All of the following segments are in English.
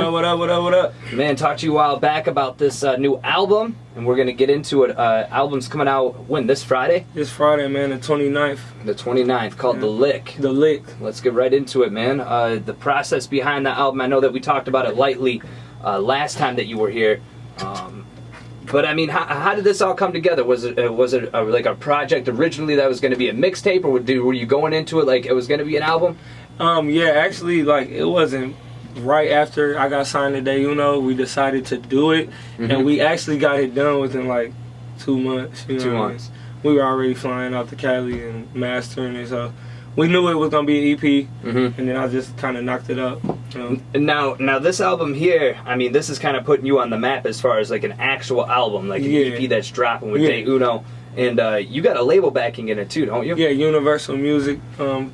up, what up, what up, what up? Man, talked to you a while back about this new album, and we're going to get into it. Album's coming out, when, this Friday? This Friday, man, the 29th. The 29th, called The Lick. The Lick. Let's get right into it, man. The process behind the album, I know that we talked about it lightly last time that you were here. But I mean, how did this all come together? Was it like a project originally that was going to be a mixtape, or were you going into it like it was going to be an album? Yeah, actually, like, it wasn't right after I got signed today, you know, we decided to do it, and we actually got it done within like 2 months. You know 2 months. We were already flying out to Cali and mastering it, so we knew it was gonna be an EP, and then I just kind of knocked it up. You know? Now this album here, I mean, this is kind of putting you on the map as far as like an actual album, like an EP that's dropping with Day Uno, and you got a label backing in it too, don't you? Yeah, Universal Music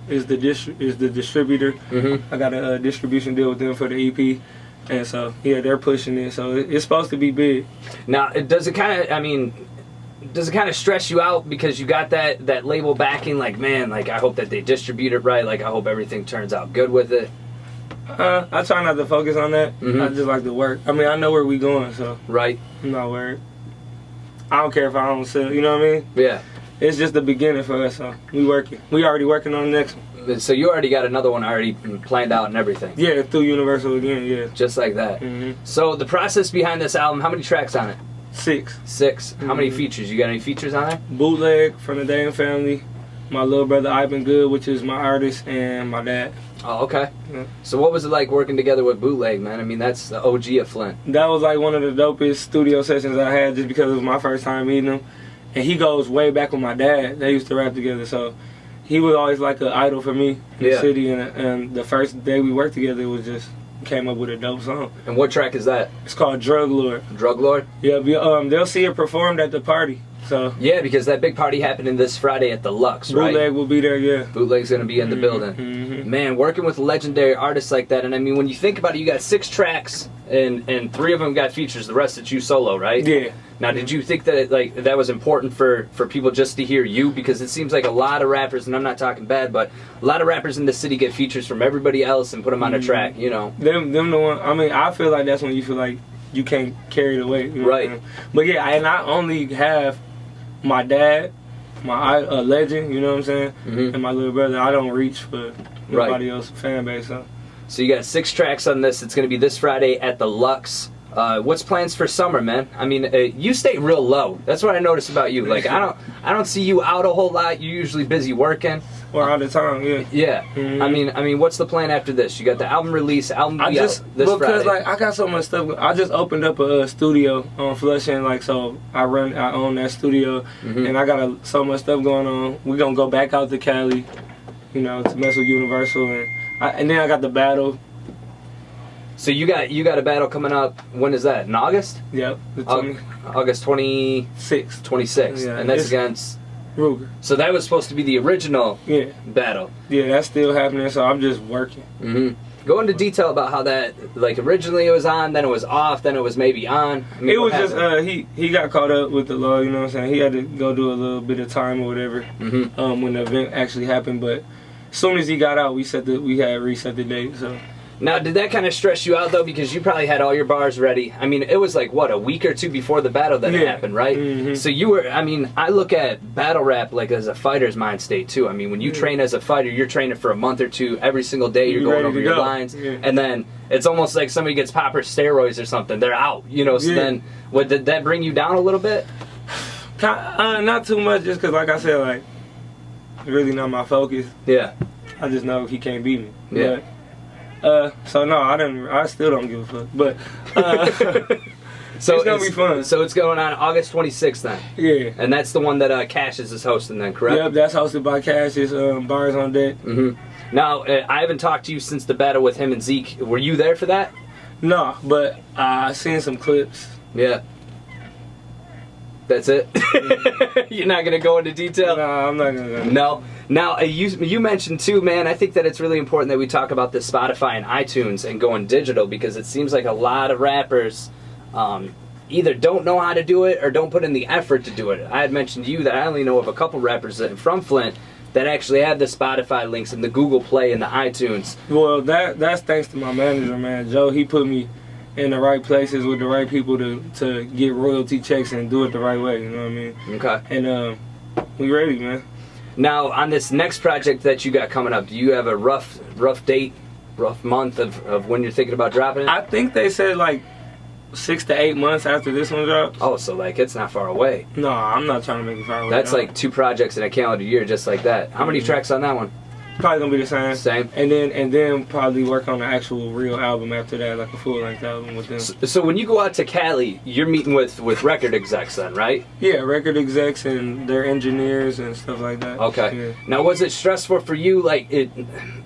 is the distributor. I got a distribution deal with them for the EP, and so yeah, they're pushing it. So it's supposed to be big. Now, does it kind of stress you out because you got that label backing? Like, man, like I hope that they distribute it right. Like I hope everything turns out good with it. I try not to focus on that. I just like to work. I mean, I know where we going, so right. I'm not worried. I don't care if I don't sell. You know what I mean? Yeah. It's just the beginning for us. So we working. We already working on the next one. So you already got another one already planned out and everything. Yeah, through Universal again. Yeah. Just like that. So the process behind this album, how many tracks on it? 6. 6. How many features? You got any features on there? Bootleg from the Day Family, my little brother Ivan Good, which is my artist, and my dad. Oh, okay. So what was it like working together with Bootleg, man? I mean, that's the OG of Flint. That was like one of the dopest studio sessions I had, just because it was my first time meeting him. And he goes way back with my dad. They used to rap together, so he was always like an idol for me in the city. And the first day we worked together, it was just came up with a dope song. And what track is that? It's called Drug Lord. Drug Lord? Yeah, they'll see it performed at the party. So yeah, because that big party happening this Friday at the Luxe, right? Bootleg will be there, yeah. Bootleg's gonna be in the building. Man, working with legendary artists like that, and I mean, when you think about it, you got 6 tracks, and 3 of them got features. The rest it's you solo, right? Yeah. Now, did you think that that was important for people just to hear you? Because it seems like a lot of rappers, and I'm not talking bad, but a lot of rappers in the city get features from everybody else and put them on a track. You know, them the one. I mean, I feel like that's when you feel like you can't carry the weight, you know right? But yeah, and I only have my dad, my legend, you know what I'm saying, and my little brother. I don't reach for nobody else's fan base. So you got 6 tracks on this. It's going to be this Friday at the Luxe. What's plans for summer, man? I mean, you stay real low. That's what I notice about you. Like I don't see you out a whole lot. You're usually busy working. Or all the time, yeah. Yeah. I mean, what's the plan after this? You got the album release. Album will be out this Friday. Because like I got so much stuff. I just opened up a studio on Flushing, like, so I own that studio, and I got so much stuff going on. We're gonna go back out to Cali, you know, to mess with Universal, and then I got the battle. So you got a battle coming up. When is that? In August? Yep. August 26th. 26th, yeah, and that's against Ruger. So that was supposed to be the original battle. Yeah, that's still happening. So I'm just working. Go into detail about how that, like, originally it was on, then it was off, then it was maybe on. I mean, it was just he got caught up with the law. You know what I'm saying? He had to go do a little bit of time or whatever when the event actually happened. But as soon as he got out, we had reset the date. So. Now, did that kind of stress you out, though? Because you probably had all your bars ready. I mean, it was like, what, a week or 2 before the battle that it happened, right? So you were, I mean, I look at battle rap like as a fighter's mind state, too. I mean, when you train as a fighter, you're training for a month or 2. Every single day you're going over your lines. And then it's almost like somebody gets popper steroids or something. They're out, you know? So then, did that bring you down a little bit? Not too much, just because, like I said, like, really not my focus. Yeah. I just know he can't beat me. Yeah. So no, I still don't give a fuck. But so it's gonna be fun. So it's going on August 26th then. Yeah. And that's the one that Cassius is hosting then, correct? Yep, that's hosted by Cassius. Bars on Deck. Now, I haven't talked to you since the battle with him and Zeke. Were you there for that? No, but I seen some clips. Yeah. That's it? You're not going to go into detail? No, I'm not going to go. No. Now, you mentioned too, man, I think that it's really important that we talk about this Spotify and iTunes and going digital, because it seems like a lot of rappers either don't know how to do it or don't put in the effort to do it. I had mentioned to you that I only know of a couple rappers from Flint that actually have the Spotify links and the Google Play and the iTunes. Well, that's thanks to my manager, man. Joe, he put me in the right places with the right people to get royalty checks and do it the right way. You know what I mean? Okay. And we ready, man. Now, on this next project that you got coming up, do you have a rough date, rough month of when you're thinking about dropping it? I think they said like 6 to 8 months after this one drops. Oh, so like it's not far away. No, I'm not trying to make it far away. That's like 2 projects in a calendar year, just like that. How many tracks on that one? Probably gonna be the same. Same. And then probably work on the actual real album after that, like a full length album with them. So when you go out to Cali, you're meeting with record execs then, right? Yeah, record execs and their engineers and stuff like that. Okay. Yeah. Now, was it stressful for you? Like,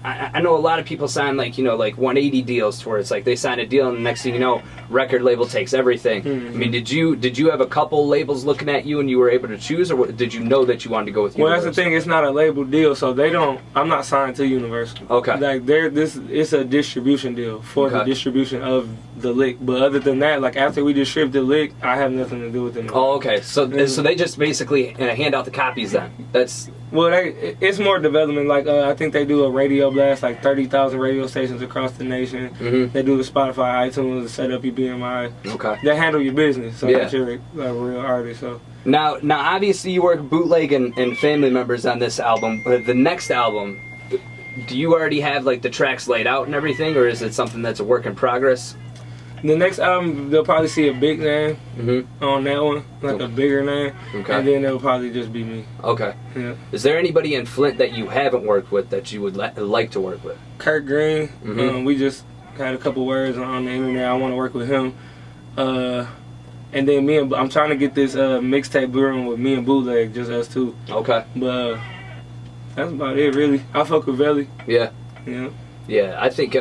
I know a lot of people sign like 180 deals to where it's like they sign a deal and the next thing you know, record label takes everything. Mm-hmm. I mean, did you have a couple labels looking at you and you were able to choose, or did you know that you wanted to go with Universal? Well, that's the thing. It's not a label deal, so they don't. I'm not signed to Universal. Okay. Like it's a distribution deal for the distribution of the lick. But other than that, like after we distribute the lick, I have nothing to do with them. Oh, okay. So they just basically hand out the copies then. That's. Well, it's more development. Like I think they do a radio blast, like 30,000 radio stations across the nation. Mm-hmm. They do the Spotify, iTunes, to set up your BMI. Okay. They handle your business, so Yeah. that you're a real artist. So Now, obviously, you work Bootleg and family members on this album. But the next album, do you already have like the tracks laid out and everything, or is it something that's a work in progress? the next album, they'll probably see a big name Mm-hmm. on that one, like a bigger name, Okay. and then it'll probably just be me. Okay. Yeah. Is there anybody in Flint that you haven't worked with that you would like to work with? Kurt Green, Mhm. we just had a couple words on the internet. I want to work with him. And then I'm trying to get this mixtape brewing with me and Bootleg, just us two. Okay. But that's about it, really. I fuck with Velly. Yeah. Yeah. Yeah, I think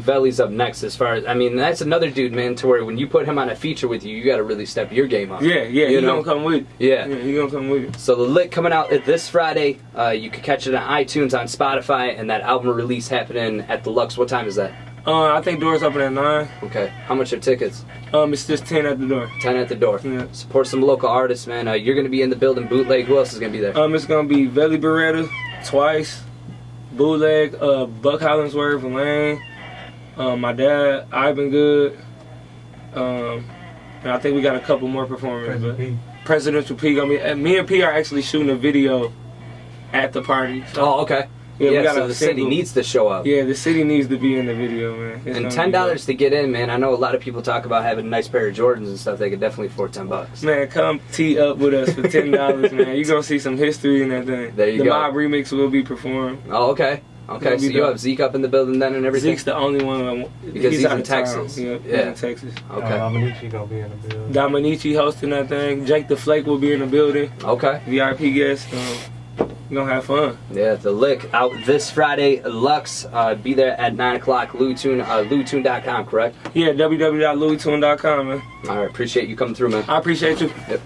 Veli's up next as far as, I mean, that's another dude, man, to where when you put him on a feature with you, you got to really step your game up. Yeah, You he know? gonna come with it. Yeah. He gonna come with it. So the Lick coming out this Friday. You can catch it on iTunes, on Spotify, and that album release happening at the Luxe. What time is that? I think doors open at 9. Okay. How much are tickets? It's just 10 at the door. 10 at the door. Yeah. Support some local artists, man. You're going to be in the building. Bootleg. Who else is going to be there? It's gonna be Velly Beretta twice, Bootleg, Buck Hollingsworth, Lane, my dad, Ivan Good, and I think we got a couple more performers. Prezidental P gonna be. Me and P are actually shooting a video at the party. So, Oh, okay. yeah, we got so a the city single. needs to show up. Yeah, the city needs to be in the video, man. It's And gonna be $10 to get in, man. I know a lot of people talk about having a nice pair of Jordans and stuff. They could definitely afford $10. dope. Man, come tee up with us for $10, man. You're gonna see some history in that thing. There you the go. Mob remix will be performed. Oh, okay. Okay, It'll so be you dope. have Zeke up in the building then and everything? Zeke's the only one. Because he's out in of town. Texas. Yeah, Yeah. he's in Texas. Okay. Dominici gonna be in the building. Dominici hosting that thing. Jake the Flake will be in the building. Okay. VIP guest. We're gonna have fun. Yeah, the Lick out this Friday. Luxe, be there at 9 o'clock. Louie Toon, LouieToon.com, correct? Yeah, www.louietoon.com, man. All right, appreciate you coming through, man. I appreciate you. Yep.